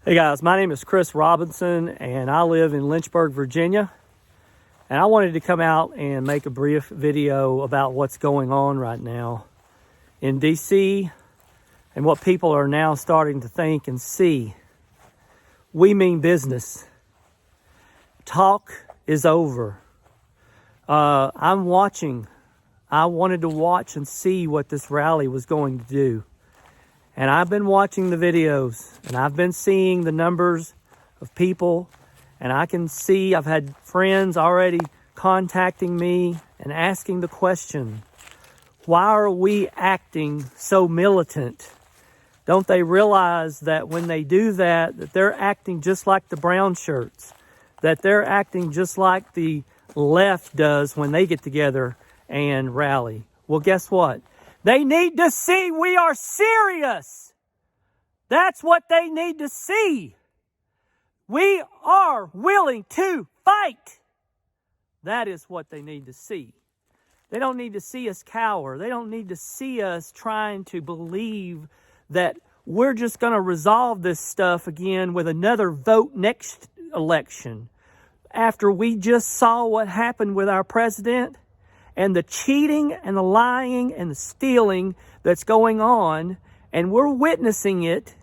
Hey guys, my name is Chris Robinson and I live in Lynchburg, Virginia. And I wanted to come out and make a brief video about what's going on right now in DC and what people are now starting to think and see. We mean business. Talk is over. I'm watching. I wanted to watch and see what this rally was going to do. And I've been watching the videos and I've been seeing the numbers of people, and I can see I've had friends already contacting me and asking the question, why are we acting so militant? Don't they realize that when they do that, that they're acting just like the brown shirts, that they're acting just like the left does when they get together and rally? Well, guess what? They need to see we are serious. That's what they need to see. We are willing to fight. That is what they need to see. They don't need to see us cower. They don't need to see us trying to believe that we're just going to resolve this stuff again with another vote next election. After we just saw what happened with our president, and the cheating and the lying and the stealing that's going on, and we're witnessing it,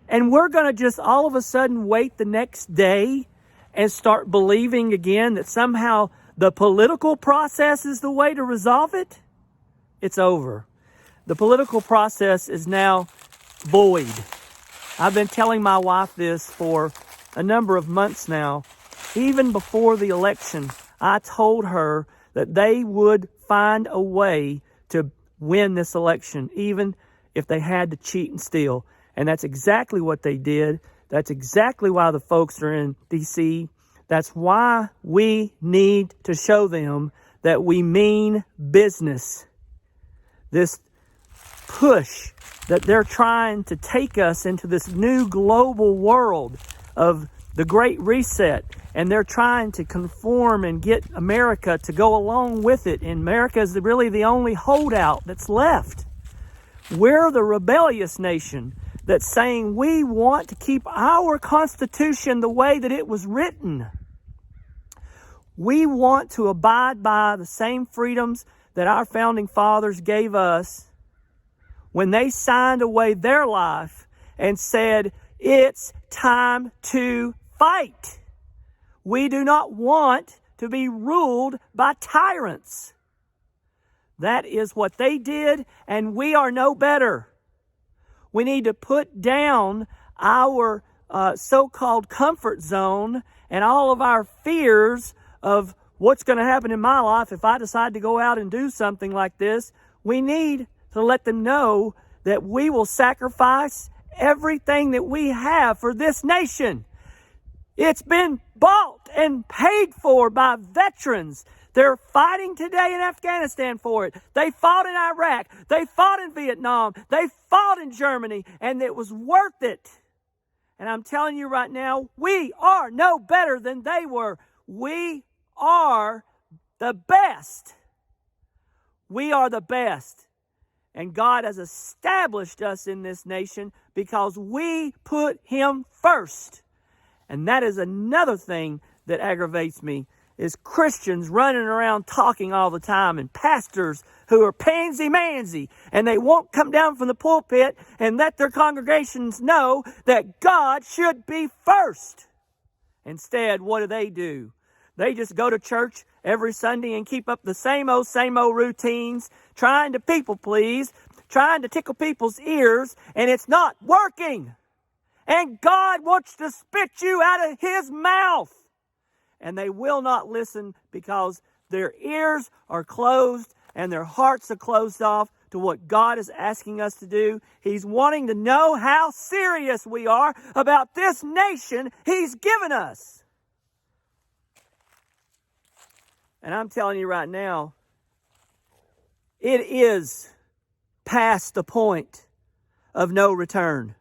and we're going to just all of a sudden wait the next day and start believing again that somehow the political process is the way to resolve it? It's over. The political process is now void. I've been telling my wife this for a number of months now. Even before the election, I told her that they would find a way to win this election, even if they had to cheat and steal. And that's exactly what they did. That's exactly why the folks are in D.C. That's why we need to show them that we mean business. This push that they're trying to take us into this new global world of the Great Reset, and they're trying to conform and get America to go along with it. And America is really the only holdout that's left. We're the rebellious nation that's saying we want to keep our Constitution the way that it was written. We want to abide by the same freedoms that our founding fathers gave us when they signed away their life and said, it's time to fight. We do not want to be ruled by tyrants. That is what they did, and we are no better. We need to put down our so-called comfort zone and all of our fears of what's going to happen in my life if I decide to go out and do something like this. We need to let them know that we will sacrifice everything that we have for this nation. It's been bought and paid for by veterans. They're fighting today in Afghanistan for it. They fought in Iraq. They fought in Vietnam. They fought in Germany, and it was worth it. And I'm telling you right now, we are no better than they were. We are the best. We are the best. And God has established us in this nation because we put Him first. And that is another thing that aggravates me, is Christians running around talking all the time, and pastors who are pansy-mansy, and they won't come down from the pulpit and let their congregations know that God should be first. Instead, what do? They just go to church every Sunday and keep up the same old routines, trying to people please, trying to tickle people's ears, and it's not working. And God wants to spit you out of His mouth. And they will not listen because their ears are closed and their hearts are closed off to what God is asking us to do. He's wanting to know how serious we are about this nation He's given us. And I'm telling you right now, it is past the point of no return.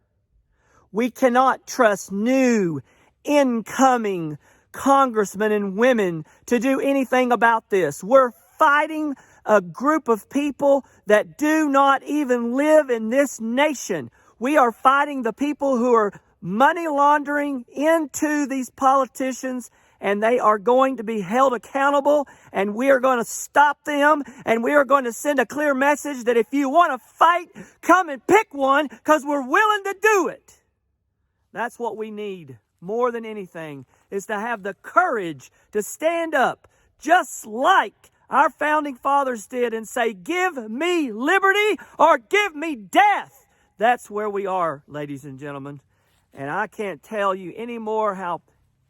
We cannot trust new, incoming congressmen and women to do anything about this. We're fighting a group of people that do not even live in this nation. We are fighting the people who are money laundering into these politicians, and they are going to be held accountable, and we are going to stop them, and we are going to send a clear message that if you want to fight, come and pick one, because we're willing to do it. That's what we need more than anything, is to have the courage to stand up, just like our founding fathers did, and say, give me liberty or give me death. That's where we are, ladies and gentlemen. And I can't tell you anymore how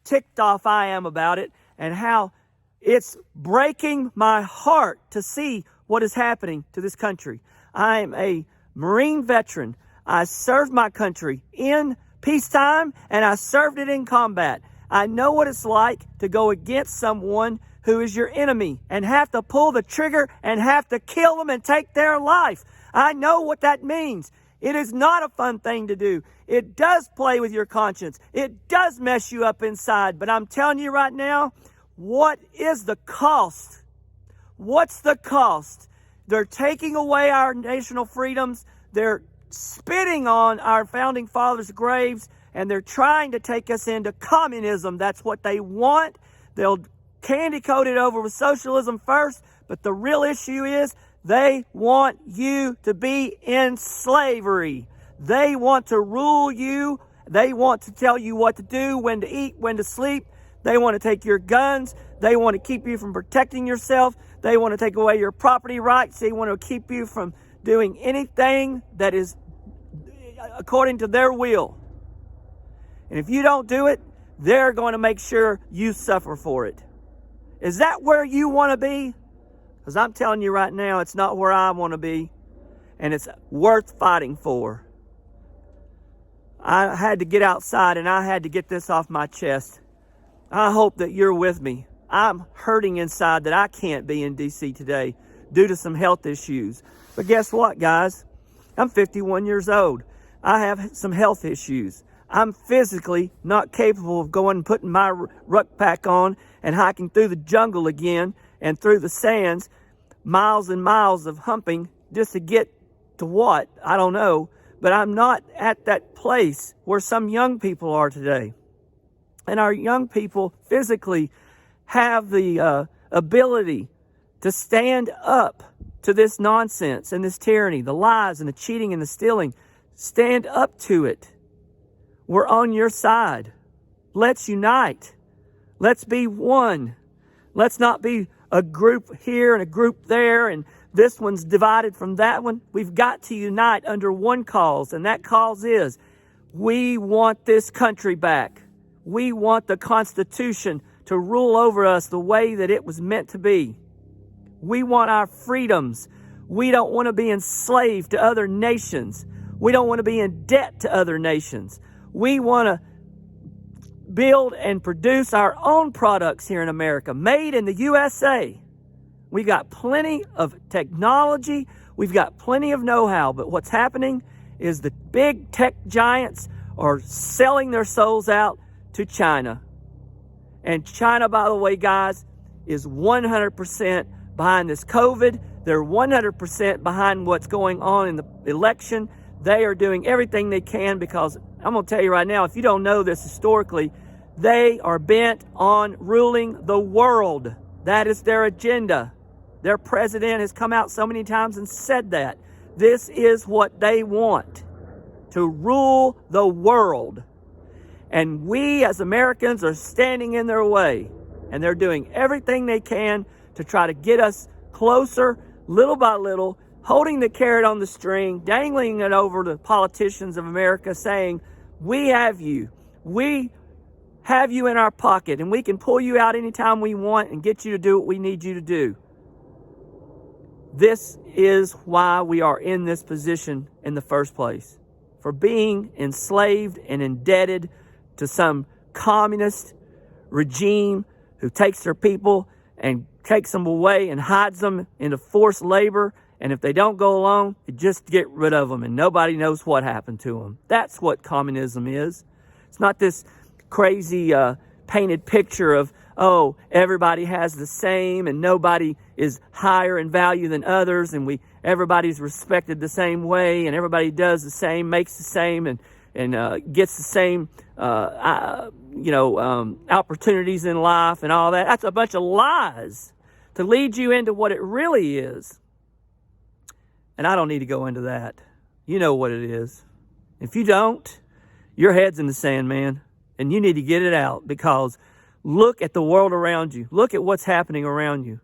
ticked off I am about it, and how it's breaking my heart to see what is happening to this country. I am a Marine veteran. I served my country in peacetime, and I served it in combat. I know what it's like to go against someone who is your enemy and have to pull the trigger and have to kill them and take their life. I know what that means. It is not a fun thing to do. It does play with your conscience. It does mess you up inside. But I'm telling you right now, what is the cost? What's the cost? They're taking away our national freedoms. They're spitting on our founding fathers' graves, and they're trying to take us into communism. That's what they want. They'll candy coat it over with socialism first, but the real issue is they want you to be in slavery. They want to rule you. They want to tell you what to do, when to eat, when to sleep. They want to take your guns. They want to keep you from protecting yourself. They want to take away your property rights. They want to keep you from doing anything that is according to their will. And if you don't do it, they're going to make sure you suffer for it. Is that where you want to be? Because I'm telling you right now, it's not where I want to be, and it's worth fighting for. I had to get outside, and I had to get this off my chest. I hope that you're with me. I'm hurting inside that I can't be in D.C. today due to some health issues. But guess what, guys? I'm 51 years old. I have some health issues. I'm physically not capable of going and putting my rucksack on and hiking through the jungle again and through the sands, miles and miles of humping just to get to what? I don't know. But I'm not at that place where some young people are today. And our young people physically have the ability to stand up to this nonsense and this tyranny, the lies and the cheating and the stealing. Stand up to it. We're on your side. Let's unite. Let's be one. Let's not be a group here and a group there, and this one's divided from that one. We've got to unite under one cause, and that cause is we want this country back. We want the Constitution to rule over us the way that it was meant to be. We want our freedoms. We don't want to be enslaved to other nations. We don't want to be in debt to other nations. We want to build and produce our own products here in America, made in the USA. We got plenty of technology. We've got plenty of know-how. But what's happening is the big tech giants are selling their souls out to China. And China, by the way, guys, is 100% behind this COVID. They're 100% behind what's going on in the election. They are doing everything they can, because I'm going to tell you right now, if you don't know this historically, they are bent on ruling the world. That is their agenda. Their president has come out so many times and said that. This is what they want, to rule the world. And we as Americans are standing in their way. And they're doing everything they can to try to get us closer, little by little, holding the carrot on the string, dangling it over the politicians of America, saying, we have you. We have you in our pocket, and we can pull you out anytime we want and get you to do what we need you to do. This is why we are in this position in the first place, for being enslaved and indebted to some communist regime who takes their people and takes them away and hides them into forced labor. And if they don't go along, you just get rid of them, and nobody knows what happened to them. That's what communism is. It's not this crazy painted picture of, oh, everybody has the same and nobody is higher in value than others, and everybody's respected the same way, and everybody does the same, makes the same, and gets the same, opportunities in life and all that. That's a bunch of lies to lead you into what it really is. And I don't need to go into that. You know what it is. If you don't, your head's in the sand, man. And you need to get it out, because look at the world around you. Look at what's happening around you.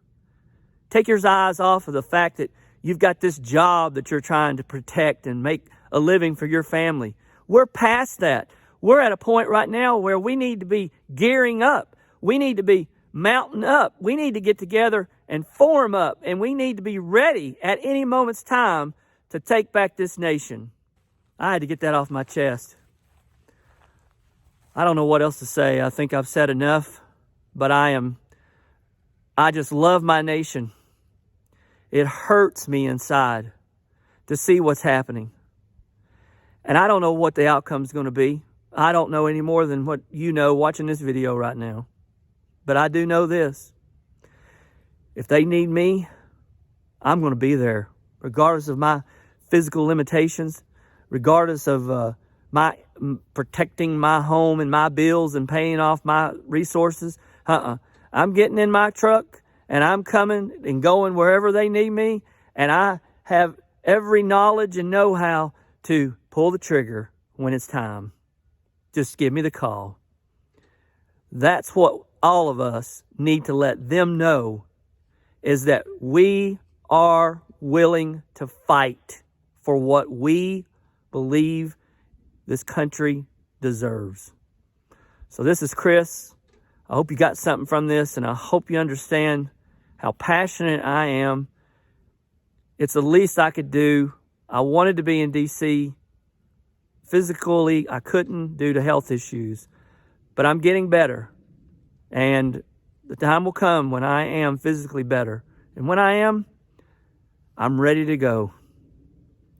Take your eyes off of the fact that you've got this job that you're trying to protect and make a living for your family. We're past that. We're at a point right now where we need to be gearing up. We need to be mounting up. We need to get together and form up. And we need to be ready at any moment's time to take back this nation. I had to get that off my chest. I don't know what else to say. I think I've said enough, but I just love my nation. It hurts me inside to see what's happening. And I don't know what the outcome's going to be. I don't know any more than what you know watching this video right now. But I do know this. If they need me, I'm going to be there, regardless of my physical limitations, regardless of my protecting my home and my bills and paying off my resources. I'm getting in my truck and I'm coming and going wherever they need me. And I have every knowledge and know-how to pull the trigger when it's time. Just give me the call. That's what all of us need to let them know, is that we are willing to fight for what we believe this country deserves. So this is Chris. I hope you got something from this, and I hope you understand how passionate I am. It's the least I could do. I wanted to be in D.C. Physically, I couldn't due to health issues, but I'm getting better. And the time will come when I am physically better. And when I am, I'm ready to go.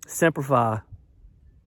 Semper Fi.